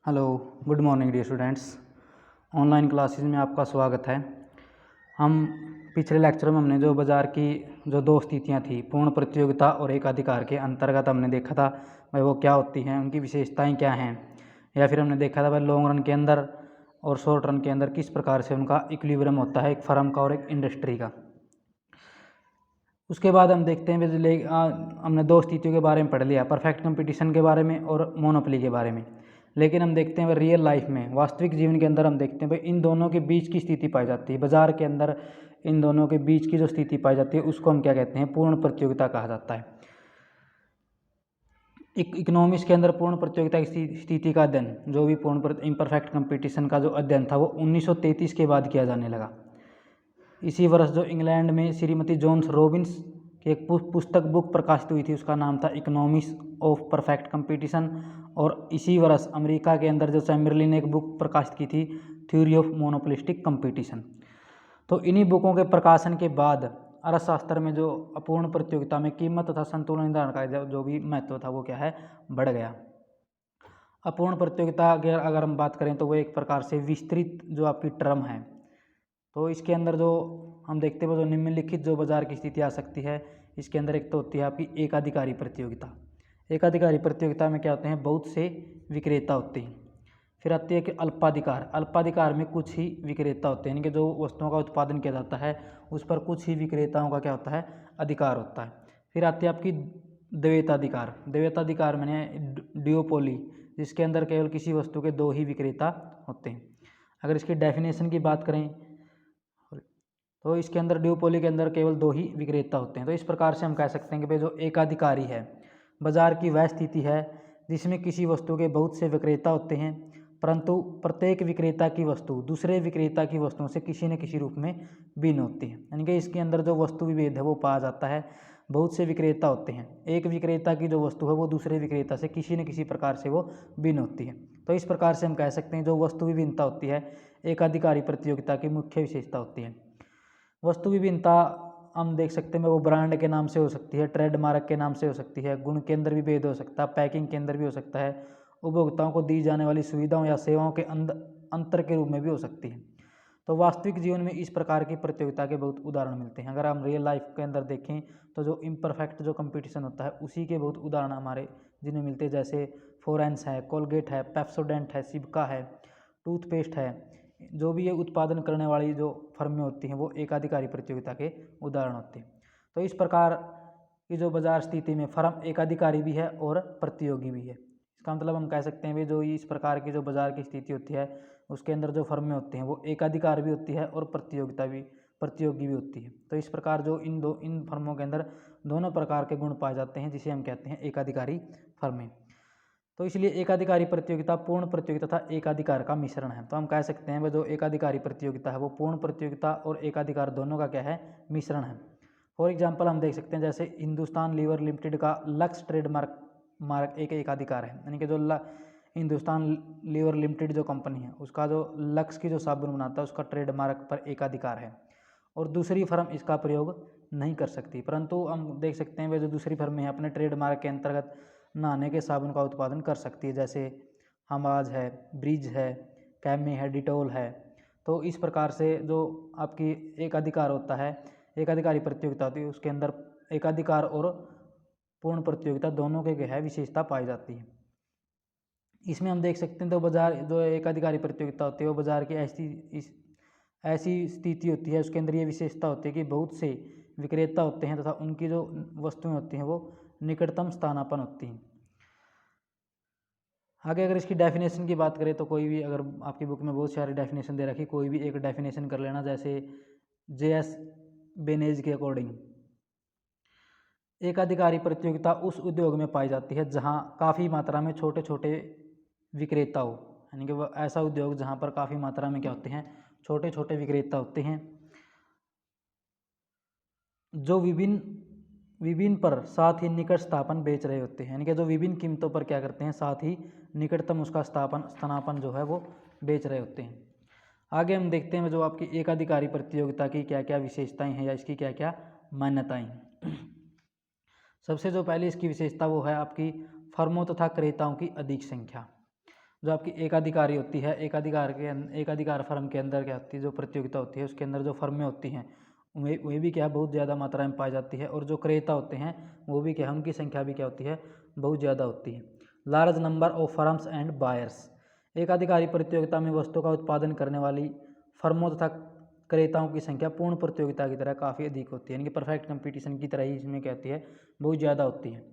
Hello, good morning dear students. Online classes में आपका स्वागत है। हम पिछले लेक्चर में हमने जो बाज़ार की जो दो स्थितियाँ थी, पूर्ण प्रतियोगिता और एकाधिकार के अंतर्गत हमने देखा था भाई वो क्या होती हैं, उनकी विशेषताएं क्या हैं, या फिर हमने देखा था भाई लॉन्ग रन के अंदर और शॉर्ट रन के अंदर किस प्रकार से उनका इक्विलिब्रियम होता है, एक फर्म का और एक इंडस्ट्री का। उसके बाद हम देखते हैं हमने दो स्थितियों के बारे में पढ़ लिया, परफेक्ट कंपटीशन के बारे में और मोनोपोली के बारे में। लेकिन हम देखते हैं रियल लाइफ में, वास्तविक जीवन के अंदर हम देखते हैं भाई इन दोनों के बीच की स्थिति पाई जाती है। बाजार के अंदर इन दोनों के बीच की जो स्थिति पाई जाती है उसको हम क्या कहते हैं, पूर्ण प्रतियोगिता कहा जाता है। इकोनॉमिक्स के अंदर पूर्ण प्रतियोगिता की स्थिति का अध्ययन, जो भी इम्परफेक्ट कंपटीशन का जो अध्ययन था वो 1933 के बाद किया जाने लगा। इसी वर्ष जो इंग्लैंड में श्रीमती जॉन्स रॉबिन्स की एक पुस्तक बुक प्रकाशित हुई थी, उसका नाम था इकोनॉमिक्स ऑफ परफेक्ट कंपटीशन। और इसी वर्ष अमेरिका के अंदर जो चैम्बरलिन ने एक बुक प्रकाशित की थी, थ्योरी ऑफ मोनोपोलिस्टिक कंपटीशन। तो इन्हीं बुकों के प्रकाशन के बाद अर्थशास्त्र में जो अपूर्ण प्रतियोगिता में कीमत तथा संतुलन निर्धारण का जो भी महत्व था वो क्या है, बढ़ गया। अपूर्ण प्रतियोगिता की अगर हम बात करें तो वो एक प्रकार से विस्तृत जो आपकी टर्म है। तो इसके अंदर जो हम देखते हैं जो निम्नलिखित जो बाजार की स्थिति आ सकती है, इसके अंदर एक तो होती है आपकी एकाधिकारी प्रतियोगिता। एकाधिकारी प्रतियोगिता में क्या होते हैं, बहुत से विक्रेता होते हैं। फिर आती है कि अल्पाधिकार। अल्पाधिकार में कुछ ही विक्रेता होते हैं, यानी कि जो वस्तुओं का उत्पादन किया जाता है उस पर कुछ ही विक्रेताओं का क्या होता है, अधिकार होता है। फिर आती है आपकी द्वैताधिकार। द्वैताधिकार मैंने डिओपोली, जिसके अंदर केवल किसी वस्तु के दो ही विक्रेता होते हैं। अगर इसकी डेफिनेशन की बात करें तो इसके अंदर ड्यूपोली के अंदर केवल दो ही विक्रेता होते हैं। तो इस प्रकार से हम कह सकते हैं कि भाई जो एकाधिकारी है, बाजार की वह स्थिति है जिसमें किसी वस्तु के बहुत से विक्रेता होते हैं, परंतु प्रत्येक विक्रेता की वस्तु दूसरे विक्रेता की वस्तुओं से किसी न किसी रूप में भिन्न होती है। यानी कि इसके अंदर जो वस्तु विभेद है वो पाया जाता है। बहुत से विक्रेता होते हैं, एक विक्रेता की जो वस्तु है वो दूसरे विक्रेता से किसी न किसी प्रकार से वो भिन्न होती है। तो इस प्रकार से हम कह सकते हैं जो वस्तु विभिन्नता होती है एकाधिकारी प्रतियोगिता की मुख्य विशेषता होती है। वस्तु विभिन्नता हम देख सकते हैं वो ब्रांड के नाम से हो सकती है, ट्रेडमार्क के नाम से हो सकती है, गुण के अंदर भी भेद हो सकता है, पैकिंग के अंदर भी हो सकता है, उपभोक्ताओं को दी जाने वाली सुविधाओं या सेवाओं के अंतर के रूप में भी हो सकती है। तो वास्तविक जीवन में इस प्रकार की प्रतियोगिता के बहुत उदाहरण मिलते हैं। अगर हम रियल लाइफ के अंदर देखें तो जो इम्परफेक्ट जो कंपटीशन होता है उसी के बहुत उदाहरण हमारे जिन्हें मिलते हैं, जैसे फोरेंस है, कोलगेट है, पेप्सोडेंट है, सिबका है, टूथपेस्ट है। जो भी ये उत्पादन करने वाली जो फर्में होती हैं वो एकाधिकारी प्रतियोगिता के उदाहरण होते हैं। तो इस प्रकार की जो बाजार स्थिति में फर्म एकाधिकारी भी है और प्रतियोगी भी है। इसका मतलब हम कह सकते हैं भाई जो इस प्रकार की जो बाजार की स्थिति होती है उसके अंदर जो फर्में होती हैं वो एकाधिकार भी होती है और प्रतियोगी भी होती है। तो इस प्रकार जो इन फर्मों के अंदर दोनों प्रकार के गुण पाए जाते हैं जिसे हम कहते हैं एकाधिकारी फर्में। तो इसलिए एकाधिकारी प्रतियोगिता पूर्ण प्रतियोगिता तथा एकाधिकार का मिश्रण है। तो हम कह सकते हैं वह जो एकाधिकारी प्रतियोगिता है वो पूर्ण प्रतियोगिता और एकाधिकार दोनों का क्या है, मिश्रण है। फॉर एग्जांपल हम देख सकते हैं जैसे हिंदुस्तान लीवर लिमिटेड का लक्स ट्रेडमार्क एक एकाधिकार है, यानी कि जो हिंदुस्तान लीवर लिमिटेड जो कंपनी है उसका जो लक्स की जो साबुन बनाता है उसका ट्रेडमार्क पर एकाधिकार है और दूसरी फर्म इसका प्रयोग नहीं कर सकती। परंतु हम देख सकते हैं वे जो दूसरी फर्में हैं अपने ट्रेडमार्क के अंतर्गत नहाने के साबुन का उत्पादन कर सकती है, जैसे हमाज है, ब्रिज है, कैमी है, डिटोल है। तो इस प्रकार से जो आपकी एकाधिकार होता है, एकाधिकारी प्रतियोगिता होती है, उसके अंदर एकाधिकार और पूर्ण प्रतियोगिता दोनों के है विशेषता पाई जाती है। इसमें हम देख सकते हैं तो बाजार जो एकाधिकारी प्रतियोगिता होती है वो बाजार की ऐसी स्थिति होती है, उसके अंदर ये विशेषता होती है कि बहुत से विक्रेता होते हैं तथा उनकी जो वस्तुएं होती हैं वो निकटतम स्थानापन्न होती हैं। आगे अगर इसकी डेफिनेशन की बात करें तो कोई भी, अगर आपकी बुक में बहुत सारी डेफिनेशन दे रखी, कोई भी एक डेफिनेशन कर लेना। जैसे JS बेनेज के अकॉर्डिंग एकाधिकारी प्रतियोगिता उस उद्योग में पाई जाती है जहां काफ़ी मात्रा में छोटे छोटे विक्रेता हो, यानी कि वह ऐसा उद्योग जहां पर काफ़ी मात्रा में क्या होते हैं, छोटे छोटे विक्रेता होते हैं जो विभिन्न पर साथ ही निकट स्थापन बेच रहे होते हैं, यानी कि जो विभिन्न कीमतों पर क्या करते हैं, साथ ही निकटतम उसका स्थानापन जो है वो बेच रहे होते हैं। आगे हम देखते हैं जो आपकी एकाधिकारी प्रतियोगिता की क्या क्या विशेषताएं हैं या इसकी क्या क्या मान्यताएं हैं। सबसे जो पहली इसकी विशेषता वो है आपकी फर्मों तथा क्रेताओं की अधिक संख्या। जो आपकी एकाधिकारी होती है, एकाधिकार फर्म के अंदर क्या होती है, जो प्रतियोगिता होती है उसके अंदर जो फर्में होती हैं वे भी क्या है बहुत ज़्यादा मात्रा में पाई जाती है, और जो क्रेता होते हैं वो भी क्या है उनकी संख्या भी क्या होती है बहुत ज़्यादा होती है। Large number of firms and buyers, एकाधिकारी प्रतियोगिता में वस्तु का उत्पादन करने वाली फर्मों तथा क्रेताओं की संख्या पूर्ण प्रतियोगिता की तरह काफ़ी अधिक होती है, यानी कि परफेक्ट कंपटीशन की तरह ही इसमें क्या होती है बहुत ज़्यादा होती है।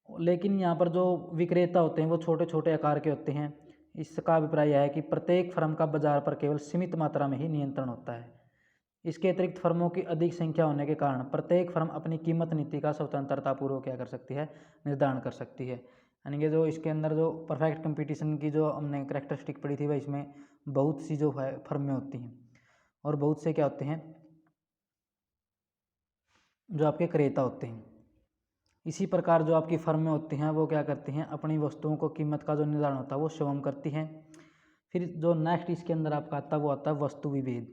लेकिन यहाँ पर जो विक्रेता होते हैं वो छोटे छोटे आकार के होते हैं। इसका अभिप्राय यह है कि प्रत्येक फर्म का बाजार पर केवल सीमित मात्रा में ही नियंत्रण होता है। इसके अतिरिक्त फर्मों की अधिक संख्या होने के कारण प्रत्येक फर्म अपनी कीमत नीति का स्वतंत्रतापूर्वक क्या कर सकती है, निर्धारण कर सकती है। यानी कि जो इसके अंदर जो परफेक्ट कंपटीशन की जो हमने करैक्टरिस्टिक पढ़ी थी वह इसमें बहुत सी जो है फर्में होती हैं और बहुत से क्या होते हैं जो आपके क्रेता होते हैं। इसी प्रकार जो आपकी फर्में होती हैं वो क्या करती हैं, अपनी वस्तुओं को कीमत का जो निर्धारण होता है वो स्वयं करती हैं। फिर जो नेक्स्ट इसके अंदर आपका आता है वो आता है वस्तु विभेद।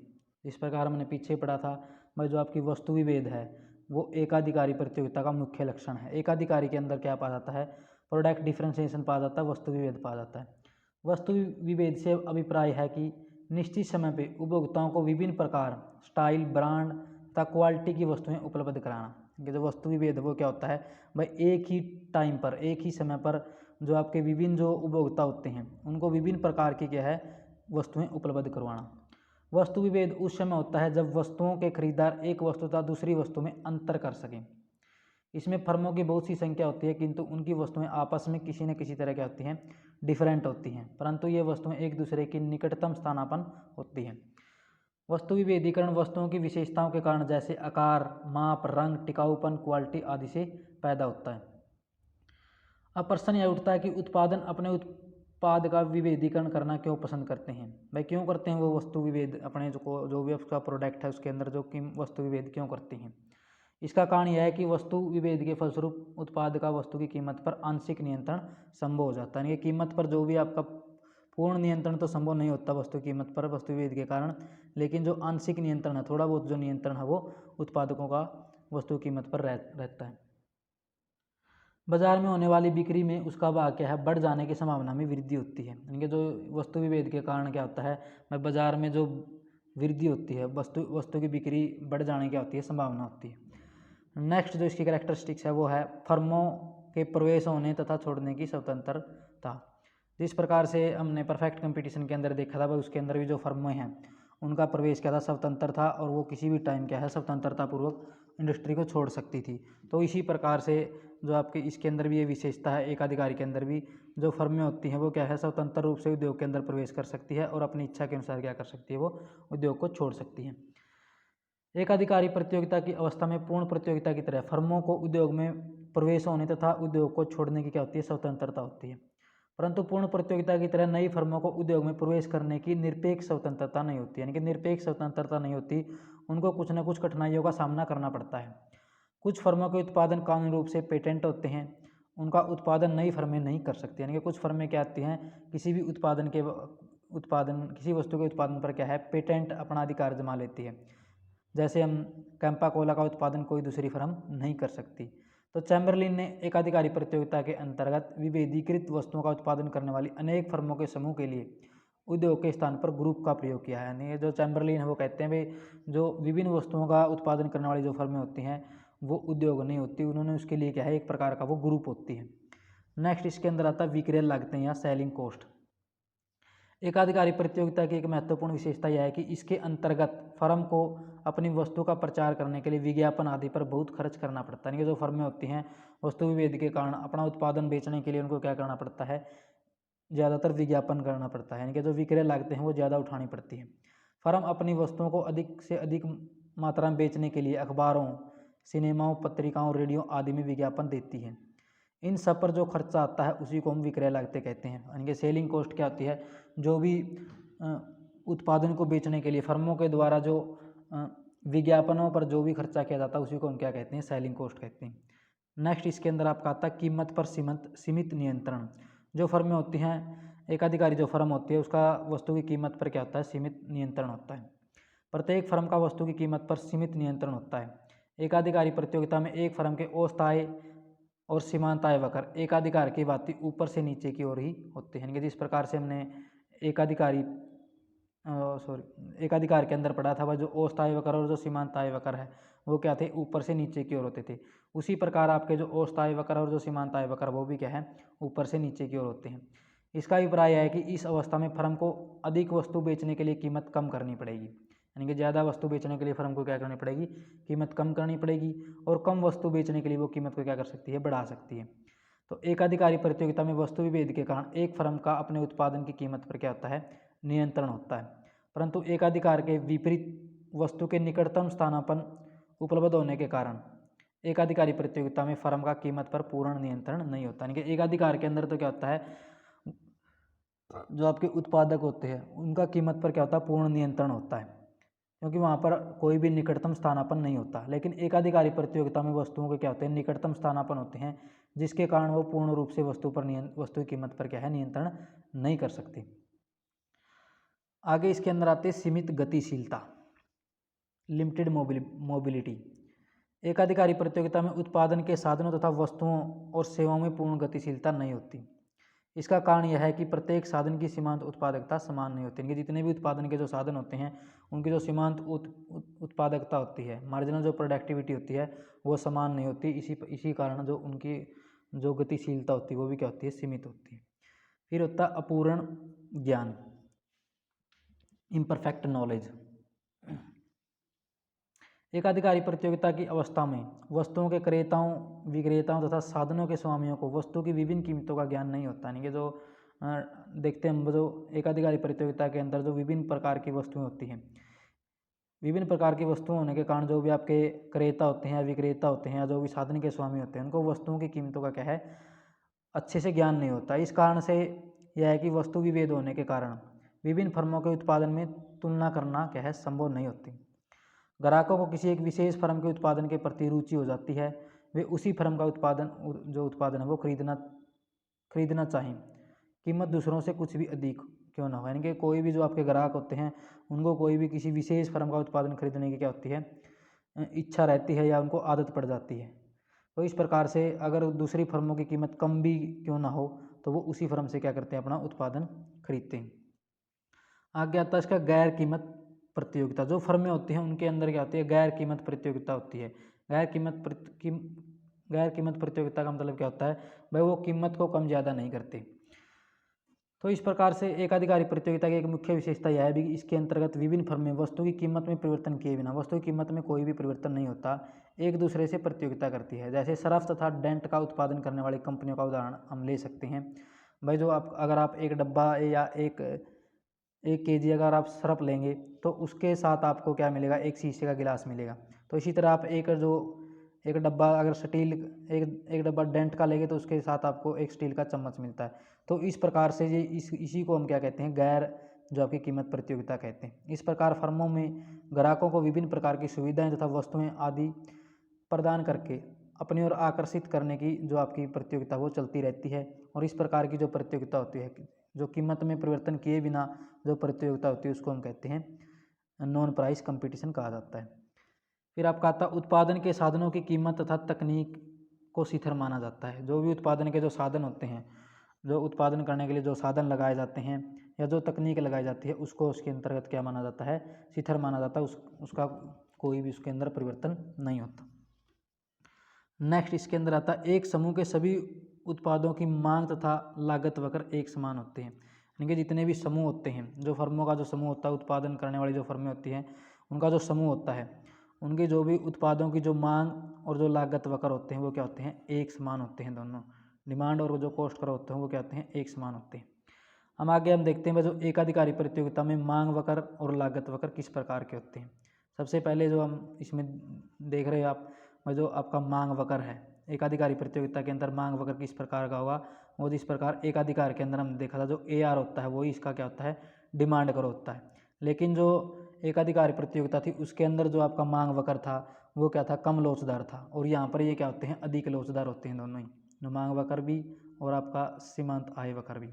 इस प्रकार हमने पीछे पढ़ा था भाई, जो आपकी वस्तु विभेद है वो एकाधिकारी प्रतियोगिता का मुख्य लक्षण है। एकाधिकारी के अंदर क्या पा जाता है, प्रोडक्ट डिफ्रेंसिएशन पा जाता है, वस्तु विभेद पा जाता है। वस्तु विभेद से अभिप्राय है कि निश्चित समय पे उपभोक्ताओं को विभिन्न प्रकार, स्टाइल, ब्रांड तथा क्वालिटी की वस्तुएं उपलब्ध कराना। ये जो वस्तु विभेद है वो क्या होता है भाई, एक ही टाइम पर, एक ही समय पर जो आपके विभिन्न जो उपभोक्ता होते हैं उनको विभिन्न प्रकार की क्या है वस्तुएं उपलब्ध करवाना। वस्तु विभेद उस समय होता है जब वस्तुओं के खरीदार एक वस्तु तथा दूसरी वस्तु में अंतर कर सकें। इसमें फर्मों की बहुत सी संख्या होती है किंतु उनकी वस्तुएं आपस में किसी न किसी तरह क्या होती हैं, डिफरेंट होती हैं, परंतु ये वस्तुएं एक दूसरे की निकटतम स्थानापन्न होती हैं। वस्तु विभेदीकरण वस्तुओं की विशेषताओं के कारण जैसे आकार, माप, रंग, टिकाऊपन, क्वालिटी आदि से पैदा होता है। अब प्रश्न यह उठता है कि उत्पादन अपने उत्पाद का विभेदीकरण करना क्यों पसंद करते हैं। भाई क्यों करते हैं वो वस्तु विभेद, अपने जो भी उसका प्रोडक्ट है उसके अंदर जो वस्तु विभेद क्यों करते हैं। इसका कारण यह है कि वस्तु विभेद के फलस्वरूप उत्पाद का वस्तु की कीमत पर आंशिक नियंत्रण संभव हो जाता है। ये कीमत पर जो भी आपका पूर्ण नियंत्रण तो संभव नहीं होता वस्तु कीमत पर वस्तु विभेद के कारण, लेकिन जो आंशिक नियंत्रण है, थोड़ा बहुत जो नियंत्रण है वो उत्पादकों का वस्तु कीमत पर रहता है। बाजार में होने वाली बिक्री में उसका भाग क्या है, बढ़ जाने की संभावना में वृद्धि होती है। यानी कि जो वस्तु विभेद के कारण क्या होता है, बाजार में जो वृद्धि होती है, वस्तु की बिक्री बढ़ जाने की होती है, संभावना होती है। नेक्स्ट जो इसकी कैरेक्टरिस्टिक्स है वो है फर्मों के प्रवेश होने तथा छोड़ने की स्वतंत्रता। जिस प्रकार से हमने परफेक्ट कंपटीशन के अंदर देखा था भाई, उसके अंदर भी जो फर्में हैं उनका प्रवेश क्या था, स्वतंत्र था, और वो किसी भी टाइम क्या है स्वतंत्रतापूर्वक इंडस्ट्री को छोड़ सकती थी। तो इसी प्रकार से जो आपके इसके अंदर भी ये विशेषता है, एकाधिकारी के अंदर भी जो फर्में होती हैं वो क्या है स्वतंत्र रूप से उद्योग के अंदर प्रवेश कर सकती है और अपनी इच्छा के अनुसार क्या कर सकती है, वो उद्योग को छोड़ सकती है। एकाधिकारी प्रतियोगिता की अवस्था में पूर्ण प्रतियोगिता की तरह फर्मों को उद्योग में प्रवेश होने तथा उद्योग को छोड़ने की क्या होती है, स्वतंत्रता होती है। परंतु पूर्ण प्रतियोगिता की तरह नई फर्मों को उद्योग में प्रवेश करने की निरपेक्ष स्वतंत्रता नहीं होती, यानी कि निरपेक्ष स्वतंत्रता नहीं होती, उनको कुछ न कुछ कठिनाइयों का सामना करना पड़ता है। कुछ फर्मों के उत्पादन कानूनी रूप से पेटेंट होते हैं, उनका उत्पादन नई फर्में नहीं कर सकती। यानी कि कुछ फर्में क्या आती हैं, किसी भी किसी वस्तु के उत्पादन पर क्या है पेटेंट अपना अधिकार जमा लेती है। जैसे हम कैंपा कोला का उत्पादन कोई दूसरी फर्म नहीं कर सकती। तो चैम्बरलिन ने एकाधिकारी प्रतियोगिता के अंतर्गत विभेदीकृत वस्तुओं का उत्पादन करने वाली अनेक फर्मों के समूह के लिए उद्योग के स्थान पर ग्रुप का प्रयोग किया है। यानी जो चैम्बरलिन है वो कहते हैं भाई, जो विभिन्न वस्तुओं का उत्पादन करने वाली जो फर्में होती हैं वो उद्योग नहीं होती, उन्होंने उसके लिए क्या है एक प्रकार का वो ग्रुप होती है। नेक्स्ट इसके अंदर आता है विक्रय लागतें या सेलिंग कॉस्ट। एकाधिकारी प्रतियोगिता की एक महत्वपूर्ण विशेषता यह है कि इसके अंतर्गत फर्म को अपनी वस्तु का प्रचार करने के लिए विज्ञापन आदि पर बहुत खर्च करना पड़ता है। यानी कि जो फर्में होती हैं वस्तु विभेद के कारण अपना उत्पादन बेचने के लिए उनको क्या करना पड़ता है, ज़्यादातर विज्ञापन करना पड़ता है। यानी कि जो विक्रय लागतें हैं वो ज़्यादा उठानी पड़ती हैं। फर्म अपनी वस्तुओं को अधिक से अधिक मात्रा में बेचने के लिए अखबारों, सिनेमाओं, पत्रिकाओं, रेडियो आदि में विज्ञापन देती है। इन सब पर जो खर्चा आता है उसी को हम विक्रय लागतें कहते हैं। यानी कि सेलिंग कॉस्ट क्या होती है, जो भी उत्पादन को बेचने के लिए फर्मों के द्वारा जो विज्ञापनों पर जो भी खर्चा किया जाता है उसी को हम क्या कहते हैं, सेलिंग कॉस्ट कहते हैं। नेक्स्ट इसके अंदर आपका आता है कीमत पर सीमित नियंत्रण। जो फर्में होती हैं, एकाधिकारी जो फर्म होती है उसका वस्तु की कीमत पर क्या होता है, सीमित नियंत्रण होता है। प्रत्येक फर्म का वस्तु की कीमत पर सीमित नियंत्रण होता है। एकाधिकारी प्रतियोगिता में एक फर्म के अस्थायी और सीमांत आय वक्र एकाधिकार की बात ऊपर से नीचे की ओर ही होते हैं, यानी कि जिस प्रकार से हमने एकाधिकार के अंदर पढ़ा था वह जो औसत आय वक्र और जो सीमांत आय वक्र है वो क्या थे, ऊपर से नीचे की ओर होते थे। उसी प्रकार आपके जो औसत आय वक्र और जो सीमांत आय वक्र वो भी क्या है, ऊपर से नीचे की ओर होते हैं। इसका अभिप्राय है कि इस अवस्था में फर्म को अधिक वस्तु बेचने के लिए कीमत कम करनी पड़ेगी, यानी कि ज़्यादा वस्तु बेचने के लिए फर्म को क्या करनी पड़ेगी, कीमत कम करनी पड़ेगी, और कम वस्तु बेचने के लिए वो कीमत को क्या कर सकती है, बढ़ा सकती है। तो एकाधिकारी प्रतियोगिता में वस्तु विभेद के कारण एक फर्म का अपने उत्पादन की कीमत पर क्या होता है, नियंत्रण होता है। परंतु एकाधिकार के विपरीत वस्तु के निकटतम स्थानापन्न उपलब्ध होने के कारण एकाधिकारी प्रतियोगिता में फर्म का कीमत पर पूर्ण नियंत्रण नहीं होता, यानी कि एकाधिकार के अंदर तो क्या होता है, जो आपके उत्पादक होते हैं उनका कीमत पर क्या होता है, पूर्ण नियंत्रण होता है, क्योंकि वहाँ पर कोई भी निकटतम स्थानापन्न नहीं होता। लेकिन एकाधिकारी प्रतियोगिता में वस्तुओं के क्या होते हैं, निकटतम स्थानापन्न होते हैं, जिसके कारण वो पूर्ण रूप से वस्तु की कीमत पर क्या है, नियंत्रण नहीं कर सकती। आगे इसके अंदर आते हैं सीमित गतिशीलता, लिमिटेड मोबिलिटी। एकाधिकारी प्रतियोगिता में उत्पादन के साधनों तथा वस्तुओं और सेवाओं में पूर्ण गतिशीलता नहीं होती। इसका कारण यह है कि प्रत्येक साधन की सीमांत उत्पादकता समान नहीं होती, इनके जितने भी उत्पादन के जो साधन होते हैं उनकी जो सीमांत उत्पादकता होती है, मार्जिनल जो प्रोडक्टिविटी होती है वो समान नहीं होती। इसी कारण जो उनकी जो गतिशीलता होती है वो भी क्या होती है, सीमित होती है। फिर होता है अपूर्ण ज्ञान, इम्परफेक्ट नॉलेज। एकाधिकारी प्रतियोगिता की अवस्था में वस्तुओं के क्रेताओं, विक्रेताओं तथा साधनों के स्वामियों को वस्तु की विभिन्न कीमतों का ज्ञान नहीं होता, यानी कि जो देखते हैं हम जो एकाधिकारी प्रतियोगिता के अंदर जो विभिन्न प्रकार की वस्तुएं होती हैं, विभिन्न प्रकार की वस्तुएं होने के कारण जो भी आपके क्रेता होते हैं या विक्रेता होते हैं या जो भी साधन के स्वामी होते हैं उनको वस्तुओं की कीमतों का क्या है, अच्छे से ज्ञान नहीं होता। इस कारण से यह है कि वस्तु विभेद होने के कारण विभिन्न फर्मों के उत्पादन में तुलना करना क्या है, संभव नहीं होती। ग्राहकों को किसी एक विशेष फर्म के उत्पादन के प्रति रुचि हो जाती है, वे उसी फर्म का उत्पादन है वो खरीदना चाहें, कीमत दूसरों से कुछ भी अधिक क्यों ना हो, यानी कि कोई भी जो आपके ग्राहक होते हैं उनको कोई भी किसी विशेष फर्म का उत्पादन खरीदने की क्या होती है, इच्छा रहती है या उनको आदत पड़ जाती है। तो इस प्रकार से अगर दूसरी फर्मों की कीमत कम भी क्यों ना हो तो वो उसी फर्म से क्या करते हैं, अपना उत्पादन खरीदते हैं। आगे आता है इसका गैर कीमत प्रतियोगिता। जो फर्में होती हैं उनके अंदर क्या होती है, गैर कीमत प्रतियोगिता होती है। गैर कीमत प्रतियोगिता का मतलब क्या होता है, भाई वो कीमत को कम ज़्यादा नहीं करते। तो इस प्रकार से एकाधिकारी प्रतियोगिता की एक मुख्य विशेषता यह है भी कि इसके अंतर्गत विभिन्न फर्में वस्तु की कीमत में परिवर्तन किए बिना, वस्तु की कीमत में कोई भी परिवर्तन नहीं होता, एक दूसरे से प्रतियोगिता करती है। जैसे सरफ तथा डेंट का उत्पादन करने वाली कंपनियों का उदाहरण हम ले सकते हैं। भाई जो अगर आप एक डब्बा या एक केजी अगर आप सरफ लेंगे तो उसके साथ आपको क्या मिलेगा, एक शीशे का गिलास मिलेगा। तो इसी तरह आप एक डब्बा अगर एक डब्बा डेंट का लेंगे तो उसके साथ आपको एक स्टील का चम्मच मिलता है। तो इस प्रकार से ये इसी को हम क्या कहते हैं, गैर जो आपकी कीमत प्रतियोगिता कहते हैं। इस प्रकार फर्मों में ग्राहकों को विभिन्न प्रकार की सुविधाएं तथा वस्तुएं आदि प्रदान करके अपनी ओर आकर्षित करने की जो आपकी प्रतियोगिता वो चलती रहती है। और इस प्रकार की जो प्रतियोगिता होती है, जो कीमत में परिवर्तन किए बिना जो प्रतियोगिता होती है उसको हम कहते हैं नॉन प्राइस कंपटीशन कहा जाता है। फिर आपका आता है उत्पादन के साधनों की कीमत तथा तकनीक को शिथिल माना जाता है। जो भी उत्पादन के जो साधन होते हैं, जो उत्पादन करने के लिए जो साधन लगाए जाते हैं या जो तकनीक लगाई जाती है उसको उसके अंतर्गत क्या माना जाता है, शिथिल माना जाता है। उसका कोई भी उसके अंदर परिवर्तन नहीं होता। नेक्स्ट इसके अंदर आता है एक समूह के सभी उत्पादों की मांग तथा लागत वक्र एक समान होते हैं, यानी कि जितने भी समूह होते हैं, जो फर्मों का जो समूह होता है, उत्पादन करने वाली जो फर्में होती हैं उनका जो समूह होता है, उनके जो भी उत्पादों की जो मांग और जो लागत वक्र होते हैं वो क्या होते हैं, एक समान होते हैं। दोनों डिमांड और जो कॉस्ट वक्र होते हैं वो क्या होते हैं, एक समान होते हैं। हम देखते हैं जो एकाधिकारी प्रतियोगिता में मांग वक्र और लागत वक्र किस प्रकार के होते हैं। सबसे पहले जो हम इसमें देख रहे हैं आप, जो आपका मांग वक्र है एकाधिकारी प्रतियोगिता के अंदर, मांग वक्र किस प्रकार का होगा, वो जिस प्रकार एकाधिकार के अंदर हमने देखा था जो AR होता है वही इसका क्या होता है, डिमांड वक्र होता है। लेकिन जो एकाधिकारी प्रतियोगिता थी उसके अंदर जो आपका मांग वक्र था वो क्या था, कम लोचदार था। और यहाँ पर ये क्या होते हैं, अधिक लोचदार होते हैं दोनों ही, मांग वक्र भी और आपका सीमांत आय वक्र भी।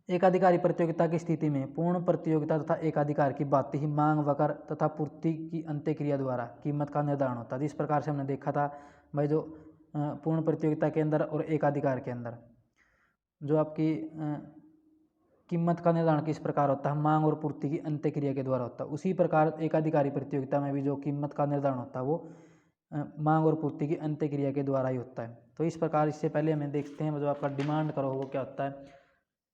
एकाधिकारी प्रतियोगिता की स्थिति में पूर्ण प्रतियोगिता तथा एकाधिकार की बात ही मांग वक्र तथा पूर्ति की अंत्यक्रिया द्वारा कीमत का निर्धारण होता है। जिस प्रकार से हमने देखा था भाई जो पूर्ण प्रतियोगिता के अंदर और एकाधिकार के अंदर जो आपकी कीमत का निर्धारण किस प्रकार होता है, मांग और पूर्ति की अंत्यक्रिया के द्वारा होता है। उसी प्रकार एकाधिकारी प्रतियोगिता में भी जो कीमत का निर्धारण होता है वो मांग और पूर्ति की अंत्यक्रिया के द्वारा ही होता है। तो इस प्रकार इससे पहले हमें देखते हैं जो आपका डिमांड करो वो क्या होता है।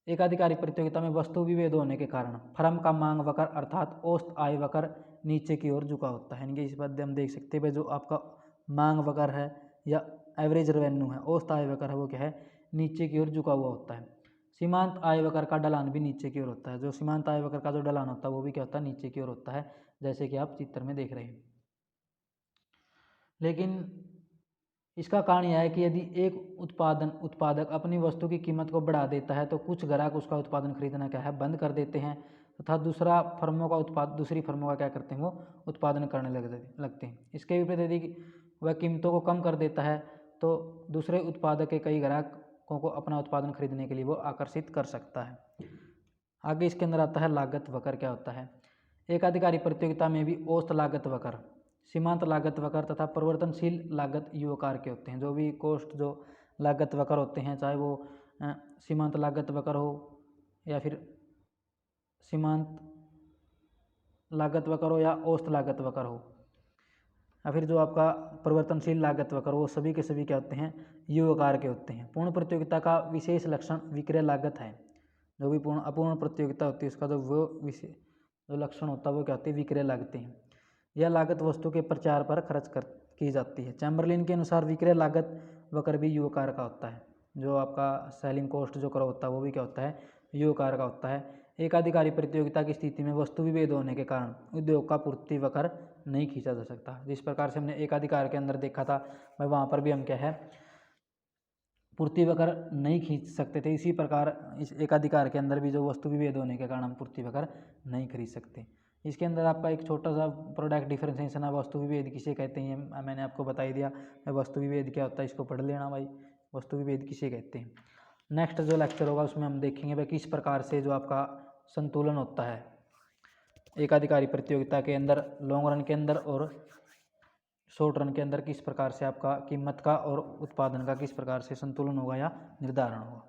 एकाधिकारी प्रतियोगिता में वस्तु विभेद होने के कारण फर्म का मांग वक्र अर्थात औसत आय वक्र नीचे की ओर झुका होता है। यानी कि इस बात हम देख सकते हैं जो आपका मांग वक्र है या एवरेज रेवेन्यू है, औसत आय वक्र है, वो क्या है, नीचे की ओर झुका हुआ होता है। सीमांत आय वक्र का ढलान भी नीचे की ओर होता है। जो सीमांत आय वक्र का जो ढलान होता है वो भी क्या होता है, नीचे की ओर होता है, जैसे कि आप चित्र में देख रहे हैं। लेकिन इसका कारण यह है कि यदि एक उत्पादक अपनी वस्तु की कीमत को बढ़ा देता है तो कुछ ग्राहक उसका उत्पादन खरीदना क्या है, बंद कर देते हैं तथा दूसरी फर्मों का क्या करते हैं, वो उत्पादन करने लगते हैं। इसके विपरीत यदि वह कीमतों को कम कर देता है तो दूसरे उत्पादक के कई ग्राहकों को अपना उत्पादन खरीदने के लिए वो आकर्षित कर सकता है। आगे इसके अंदर आता है लागत वक्र। क्या होता है, एकाधिकारी प्रतियोगिता में भी औसत लागत वक्र, सीमांत लागत वक्र तथा परिवर्तनशील लागत यू आकार के होते हैं। जो भी कॉस्ट जो लागत वक्र होते हैं, चाहे वो सीमांत लागत वक्र हो या फिर सीमांत लागत वक्र हो या औसत लागत वक्र हो या फिर जो आपका परिवर्तनशील लागत वक्र, वो सभी के सभी क्या होते हैं, यू आकार के होते हैं। पूर्ण प्रतियोगिता का विशेष लक्षण विक्रय लागत है। जो भी अपूर्ण प्रतियोगिता होती है उसका जो जो लक्षण होता है वो क्या होती है, विक्रय लागतें हैं। यह लागत वस्तु के प्रचार पर खर्च की जाती है। चैम्बरलिन के अनुसार विक्रय लागत वक्र भी यू आकार का होता है। जो आपका सेलिंग कॉस्ट जो कर्व होता है वो भी क्या होता है, यू आकार का होता है। एकाधिकारी प्रतियोगिता की स्थिति में वस्तु विभेद होने के कारण उद्योग का पूर्ति वक्र नहीं खींचा जा सकता। जिस प्रकार से हमने एकाधिकार के अंदर देखा था भाई, वहाँ पर भी हम क्या है, पूर्ति वक्र नहीं खींच सकते थे। इसी प्रकार इस एकाधिकार के अंदर भी जो वस्तु विभेद होने के कारण हम पूर्ति वक्र नहीं खरीद सकते। इसके अंदर आपका एक छोटा सा प्रोडक्ट डिफरेंशिएशन है, वस्तु विभेद किसे कहते हैं मैंने आपको बता ही दिया। वस्तु विभेद क्या होता है इसको पढ़ लेना भाई, वस्तु विभेद किसे कहते हैं। नेक्स्ट जो लेक्चर होगा उसमें हम देखेंगे भाई किस प्रकार से जो आपका संतुलन होता है एकाधिकारी प्रतियोगिता के अंदर, लॉन्ग रन के अंदर और शॉर्ट रन के अंदर किस प्रकार से आपका कीमत का और उत्पादन का किस प्रकार से संतुलन होगा या निर्धारण होगा।